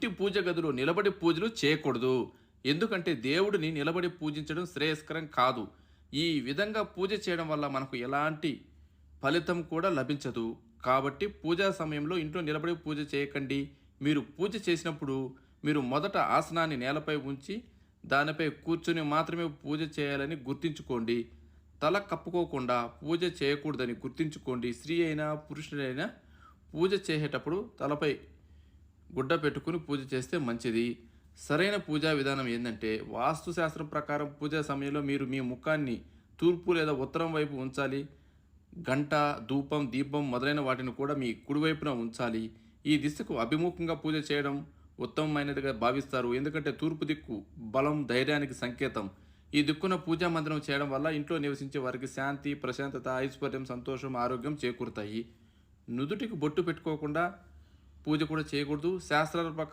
ఇంటి పూజ గదిలో నిలబడి పూజలు చేయకూడదు. ఎందుకంటే దేవుడిని నిలబడి పూజించడం శ్రేయస్కరం కాదు. ఈ విధంగా పూజ చేయడం వల్ల మనకు ఎలాంటి ఫలితం కూడా లభించదు. కాబట్టి పూజా సమయంలో ఇంట్లో నిలబడి పూజ చేయకండి. మీరు పూజ చేసినప్పుడు మీరు మొదట ఆసనాన్ని నేలపై ఉంచి దానిపై కూర్చొని మాత్రమే పూజ చేయాలని గుర్తుంచుకోండి. తల కప్పుకోకుండా పూజ చేయకూడదని గుర్తుంచుకోండి. స్త్రీ అయినా పురుషుడైనా పూజ చేసేటప్పుడు తలపై గుడ్డ పెట్టుకుని పూజ చేస్తే మంచిది. సరైన పూజా విధానం ఏంటంటే వాస్తు శాస్త్రం ప్రకారం పూజా సమయంలో మీరు మీ ముఖాన్ని తూర్పు లేదా ఉత్తరం వైపు ఉంచాలి. గంట, ధూపం, దీపం మొదలైన వాటిని కూడా మీ కుడివైపున ఉంచాలి. ఈ దిశకు అభిముఖంగా పూజ చేయడం ఉత్తమమైనదిగా భావిస్తారు. ఎందుకంటే తూర్పు దిక్కు బలం, ధైర్యానికి సంకేతం. ఈ దిక్కున పూజా మందిరం చేయడం వల్ల ఇంట్లో నివసించే వారికి శాంతి, ప్రశాంతత, ఐశ్వర్యం, సంతోషం, ఆరోగ్యం చేకూరుతాయి. నుదుటికి బొట్టు పెట్టుకోకుండా పూజ కూడా చేయకూడదు. శాస్త్రాల ప్రకారం